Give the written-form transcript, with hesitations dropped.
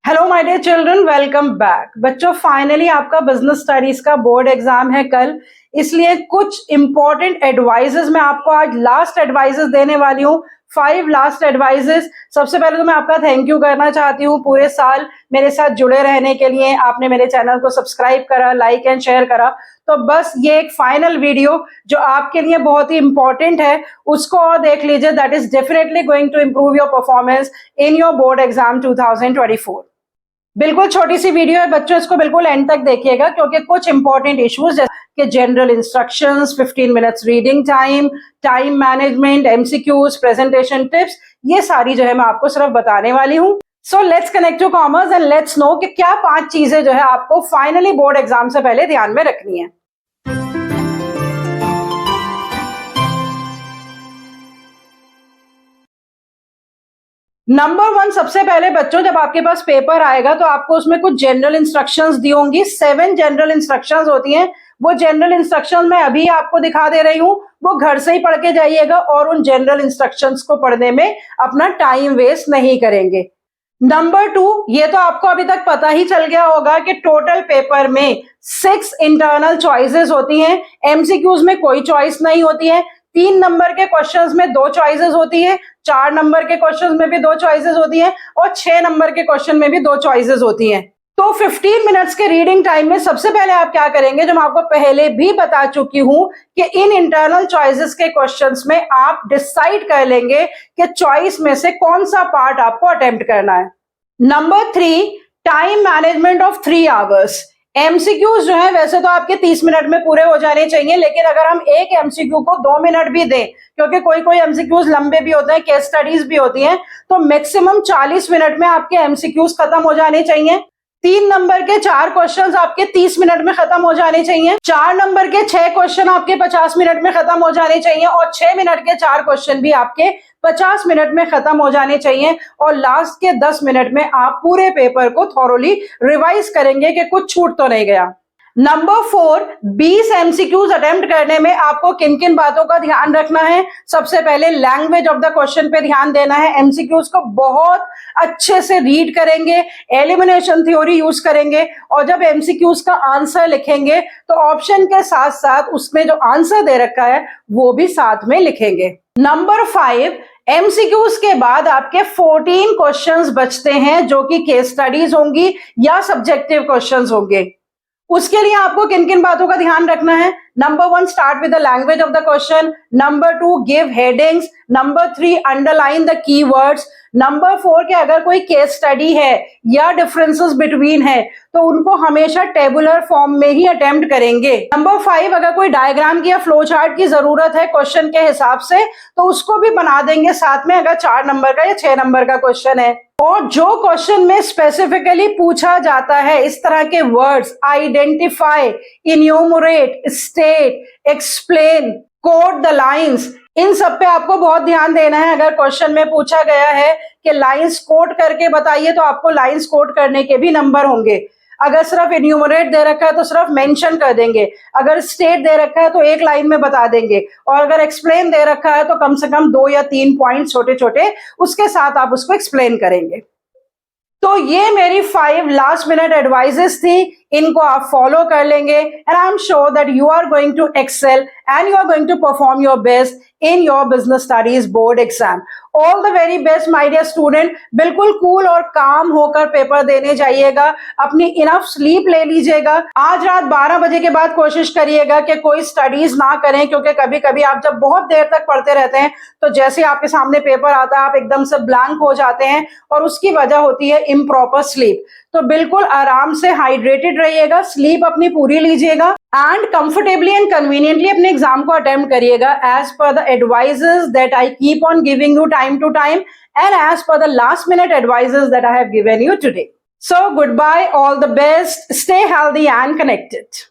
Hello my dear children, welcome back. बच्चों, finally आपका business studies का बोर्ड एग्जाम है कल, इसलिए कुछ इंपॉर्टेंट एडवाइजेस मैं आपको आज लास्ट एडवाइजेस देने वाली हूँ। 5 लास्ट एडवाइजेस। सबसे पहले तो मैं आपका थैंक यू करना चाहती हूँ पूरे साल मेरे साथ जुड़े रहने के लिए। आपने मेरे चैनल को सब्सक्राइब करा, लाइक एंड शेयर करा। तो बस ये एक फाइनल वीडियो जो आपके लिए बहुत ही इंपॉर्टेंट है उसको और देख लीजिए। That is definitely going to improve your performance in your board exam 2024। बिल्कुल छोटी सी वीडियो है बच्चों, इसको बिल्कुल एंड तक देखिएगा क्योंकि कुछ इंपॉर्टेंट इश्यूज जैसे कि general instructions, 15 minutes reading time, time management, MCQs, presentation tips, ये सारी जो है मैं आपको सिर्फ बताने वाली हूँ। So let's connect to commerce and let's know कि क्या 5 चीजें जो है आपको फाइनली बोर्ड एग्जाम से पहले ध्यान में रखनी है। नंबर 1, सबसे पहले बच्चों जब आपके पास पेपर आएगा तो आपको उसमें कुछ जनरल इंस्ट्रक्शंस दी होंगी। 7 जनरल इंस्ट्रक्शंस होती हैं। वो जनरल इंस्ट्रक्शंस मैं अभी आपको दिखा दे रही हूँ, वो घर से ही पढ़ के जाइएगा और उन जनरल इंस्ट्रक्शंस को पढ़ने में अपना टाइम वेस्ट नहीं करेंगे। नंबर 2, ये तो आपको अभी तक पता ही चल गया होगा कि टोटल पेपर में 6 इंटरनल चॉइसेस होती हैं। एमसीक्यूज में कोई चॉइस नहीं होती है। 3 नंबर के क्वेश्चंस में 2 चॉइसेस होती है, 4 नंबर के क्वेश्चंस में भी 2 चॉइसेस होती हैं और 6 नंबर के क्वेश्चन में भी 2 चॉइसेस होती हैं। तो 15 मिनट्स के रीडिंग टाइम में सबसे पहले आप क्या करेंगे, जो मैं आपको पहले भी बता चुकी हूं कि इन इंटरनल चॉइसेस के क्वेश्चंस में आप डिसाइड कर लेंगे कि चॉइस में से कौन सा पार्ट आपको अटेम्प्ट करना है। Number 3, time management of 3 hours. MCQs जो है वैसे तो आपके 30 मिनट में पूरे हो जाने चाहिए, लेकिन अगर हम एक एमसीक्यू को 2 मिनट भी दें, क्योंकि कोई कोई एमसीक्यूज लंबे भी होते हैं, केस स्टडीज भी होती हैं, तो मैक्सिमम 40 मिनट में आपके एमसीक्यूज खत्म हो जाने चाहिए। 3 नंबर के 4 क्वेश्चंस आपके 30 मिनट में खत्म हो जाने चाहिए। 4 नंबर के 6 क्वेश्चन आपके 50 मिनट में खत्म हो जाने चाहिए और 6 मिनट के 4 क्वेश्चन भी आपके 50 मिनट में खत्म हो जाने चाहिए। और लास्ट के 10 मिनट में आप पूरे पेपर को थॉरोली रिवाइज करेंगे कि कुछ छूट तो नहीं गया। नंबर 4, 20 एमसीक्यूज अटेम्प्ट करने में आपको किन किन बातों का ध्यान रखना है। सबसे पहले लैंग्वेज ऑफ द क्वेश्चन पे ध्यान देना है। एमसीक्यूज को बहुत अच्छे से रीड करेंगे, एलिमिनेशन थ्योरी यूज करेंगे और जब एमसीक्यूज का आंसर लिखेंगे तो ऑप्शन के साथ साथ उसमें जो आंसर दे रखा है वो भी साथ में लिखेंगे। नंबर 5, एमसीक्यूज के बाद आपके 14 क्वेश्चंस बचते हैं जो कि केस स्टडीज होंगी या सब्जेक्टिव क्वेश्चंस होंगे। उसके लिए आपको किन किन बातों का ध्यान रखना है। Number 1, start with the language of the question. Number 2, give headings. Number 3, underline the keywords. Number 4 के अगर कोई केस स्टडी है या डिफरेंसेस बिटवीन है तो उनको हमेशा टेबुलर फॉर्म में ही अटेम्प्ट करेंगे। नंबर 5, अगर कोई डायग्राम की या फ्लो चार्ट की जरूरत है क्वेश्चन के हिसाब से तो उसको भी बना देंगे साथ में, अगर 4 नंबर का या 6 नंबर का क्वेश्चन है। और जो क्वेश्चन में स्पेसिफिकली पूछा जाता है इस तरह के words, identify, enumerate, state, explain, code the lines, इन सब पे आपको बहुत ध्यान देना है। अगर क्वेश्चन में पूछा गया है कि लाइंस कोड करके बताइए तो आपको लाइंस कोड करने के भी नंबर होंगे। अगर सिर्फ इन्यूमरेट दे रखा है तो सिर्फ मेंशन कर देंगे। अगर स्टेट दे रखा है तो एक लाइन में बता देंगे और अगर एक्सप्लेन दे रखा है तो कम से कम 2 या 3 पॉइंट छोटे छोटे उसके साथ आप उसको एक्सप्लेन करेंगे। तो ये मेरी 5 लास्ट मिनट एडवाइजेस थी, इनको आप फॉलो कर लेंगे and I am sure that you are going to excel and you are going to perform your best in your business studies board exam. All the very best my dear student. बिल्कुल cool और calm होकर paper देने जाइएगा, अपनी enough sleep ले लीजिएगा। आज रात 12 बजे के बाद कोशिश करिएगा कि कोई स्टडीज ना करें, क्योंकि कभी कभी आप जब बहुत देर तक पढ़ते रहते हैं तो जैसे आपके सामने पेपर आता है आप एकदम से ब्लैंक हो जाते हैं और उसकी वजह होती है इम्प्रॉपर स्लीप। तो बिल्कुल आराम से हाइड्रेटेड रहिएगा, स्लीप अपनी पूरी लीजिएगा एंड कंफर्टेबली एंड कन्वीनियंटली अपने एग्जाम को अटेम्प्ट करिएगा as per the advices that I keep on giving you time to time and as per the last minute advices that I have given you today. So goodbye, all the best, stay healthy and connected.